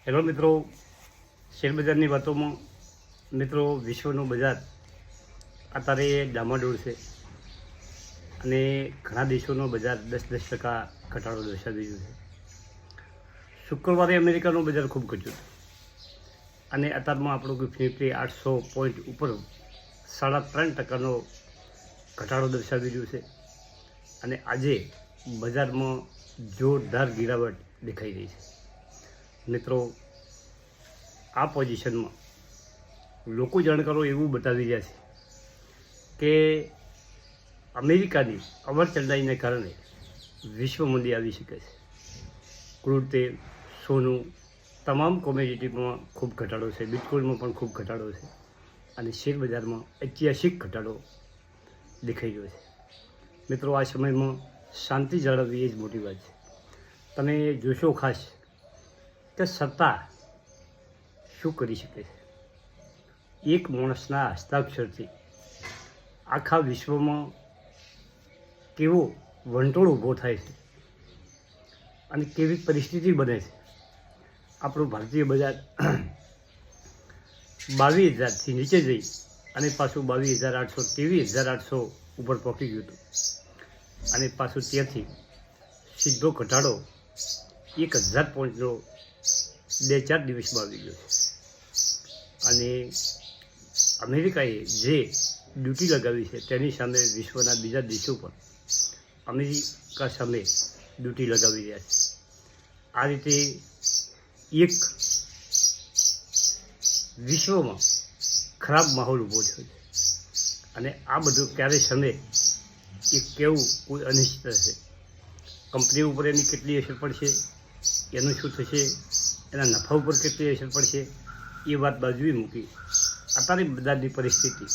Hello મિત્રો, શેરબજારની વાતોમાં મિત્રો વિશ્વનું બજાર અત્યારે ડામાડોળ છે અને ઘણા દેશોનો બજાર 10% ઘટાડો દર્શાવી રહ્યું છે. શુક્રવારે અમેરિકાનું બજાર ખૂબ ઘટ્યું અને અત્યારમાં આપણું નિફ્ટી 800 પોઈન્ટ ઉપર 3.5% ઘટાડો દર્શાવી રહ્યું છે અને આજે બજારમાં જોરદાર ગિરાવટ દેખાઈ રહી છે. મિત્રો, આ પોઝિશનમાં લોકો જાણકારો એવું બતાવી રહ્યા છે કે અમેરિકાની અવરચંડાઈને કારણે વિશ્વ મંદી આવી શકે છે. ક્રૂડ તેલ, સોનું, તમામ કોમોડિટીમાં ખૂબ ઘટાડો છે. બિટકોઇનમાં પણ ખૂબ ઘટાડો છે અને શેર બજારમાં ઐતિહાસિક ઘટાડો દેખાઈ રહ્યો છે. મિત્રો, આ સમયમાં શાંતિ જાળવવી એ જ મોટી વાત છે. તમે જોશો ખાસ કે સત્તા શું કરી શકે છે. એક માણસના હસ્તાક્ષરથી આખા વિશ્વમાં કેવો વંટોળ ઊભો થાય છે અને કેવી પરિસ્થિતિ બને છે. આપણું ભારતીય બજાર 22,000થી નીચે જઈ અને પાછું 22,800, 23,800 ઉપર પહોંચી ગયું હતું અને પાછું ત્યાંથી સીધો ઘટાડો 1,000 પોઈન્ટનો 2-4 દિવસમાં આવી ગયો છે. અને અમેરિકાએ જે ડ્યુટી લગાવી છે તેની સામે વિશ્વના બીજા દેશો પણ અમેરિકા સામે ડ્યુટી લગાવી રહ્યા છે. આ રીતે એક વિશ્વમાં ખરાબ માહોલ ઊભો થયો છે અને આ બધું ક્યારે સામે એ કેવું કોઈ અનિશ્ચિત હશે. કંપની ઉપર એની કેટલી અસર પડશે, એનું શું થશે, એના નફા ઉપર કેટલી અસર પડશે, એ વાત બાજુએ મૂકી અત્યારે બજારની પરિસ્થિતિ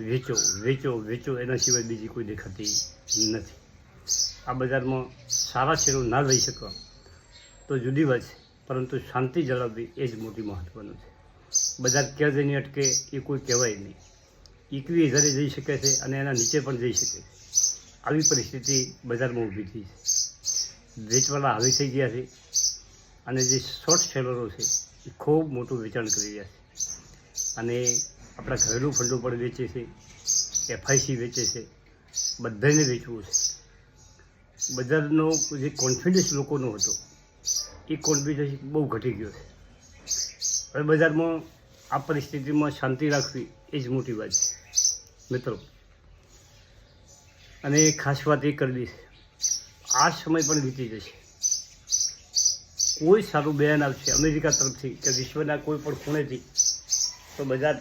વેચો વેચો વેચો એના સિવાય બીજી કોઈ દેખાતી નથી. આ બજારમાં સારા શેરો ના લઈ શકો તો જુદી વાત છે, પરંતુ શાંતિ જાળવવી એ જ મોટી મહત્ત્વનું છે. બજાર ક્યાં જઈને અટકે એ કોઈ કહેવાય નહીં. 21,000 જઈ શકે છે અને એના નીચે પણ જઈ શકે છે. આવી પરિસ્થિતિ બજારમાં ઊભી થઈ છે. વેચવાના હાવી થઈ ગયા છે અને જે શોર્ટ સેલરો છે એ ખૂબ મોટું વેચાણ કરી રહ્યા છે અને આપણા ઘરેલું ફંડો પણ વેચે છે, FIC વેચે છે. બધાને વેચવું છે. બજારનો જે કોન્ફિડન્સ લોકોનો હતો એ કોન્ફિડન્સ બહુ ઘટી ગયો છે. હવે બજારમાં આ પરિસ્થિતિમાં શાંતિ રાખવી એ જ મોટી વાત છે મિત્રો. અને ખાસ વાત એ કરવી છે, આ સમય પણ વીતી જશે. કોઈ સારું બયાન આવશે અમેરિકા તરફથી કે વિશ્વના કોઈ પણ ખૂણેથી તો બજાર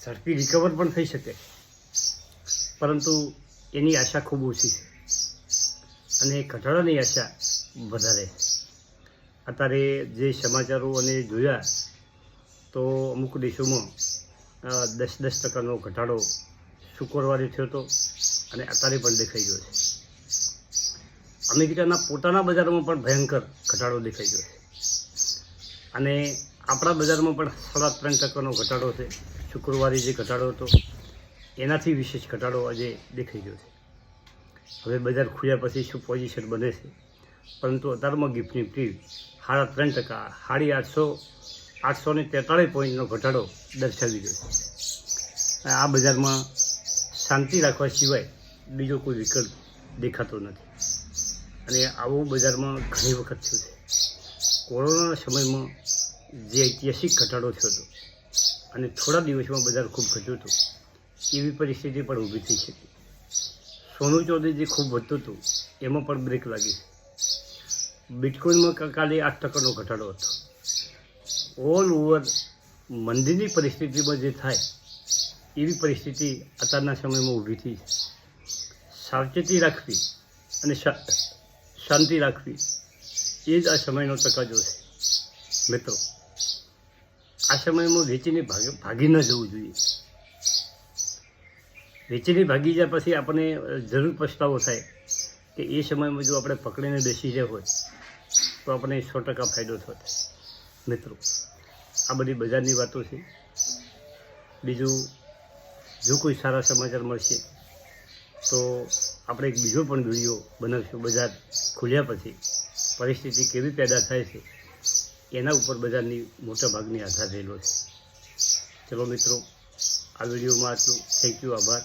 ઝડપી રિકવર પણ થઈ શકે, પરંતુ એની આશા ખૂબ ઓછી છે અને ઘટાડાની આશા વધારે છે. અત્યારે જે સમાચારો અને જોયા તો અમુક દેશોમાં 10% ઘટાડો શુક્રવારે થયો હતો અને અત્યારે પણ દેખાઈ ગયો છે. અમેરિકાના પોતાના બજારમાં પણ ભયંકર ઘટાડો દેખાઈ ગયો છે અને આપણા બજારમાં પણ 3.5% ઘટાડો છે. શુક્રવારે જે ઘટાડો હતો એનાથી વિશેષ ઘટાડો આજે દેખાઈ ગયો છે. હવે બજાર ખુલ્યા પછી શું પોઝિશન બને છે, પરંતુ અત્યારમાં ગિફ્ટ નિફ્ટી 3.5%, 843 પોઈન્ટનો ઘટાડો દર્શાવી ગયો છે. આ બજારમાં શાંતિ રાખવા સિવાય બીજો કોઈ વિકલ્પ દેખાતો નથી અને આવું બજારમાં ઘણી વખત થયું છે. કોરોનાના સમયમાં જે ઐતિહાસિક ઘટાડો થયો હતો અને થોડા દિવસમાં બજાર ખૂબ ઘટ્યું હતું, એવી પરિસ્થિતિ પણ ઊભી થઈ શકી. સોનું ચાંદી જે ખૂબ વધતું હતું એમાં પણ બ્રેક લાગી છે. બિટકોઇનમાં કાલે 8% ઘટાડો હતો. ઓલ ઓવર મંદીની પરિસ્થિતિમાં જે થાય એવી પરિસ્થિતિ અત્યારના સમયમાં ઊભી થઈ છે. સાવચેતી રાખવી અને શાંતિ રાખવી એ જ આ સમયનો તકાજો છે મિત્રો. આ સમયમાં વેચીને ભાગી ન જવું જોઈએ. વેચીને ભાગી જાય પછી આપણને જરૂર પછતાવો થાય કે એ સમયમાં જો આપણે પકડીને બેસી ગયા હોય તો આપણને 100% ફાયદો થતો. મિત્રો, આ બધી બજારની વાતો છે. બીજું, જો કોઈ સારા સમાચાર મળશે તો આપણે એક બીજો પણ વિડીયો બનાવીશું. બજાર ખુલ્યા પછી પરિસ્થિતિ કેવી પેદા થાય છે એના ઉપર બજારની મોટા ભાગની આધાર રહેલો છે. ચલો મિત્રો, આ વિડીયોમાં આટલું. થેન્ક યુ, આભાર.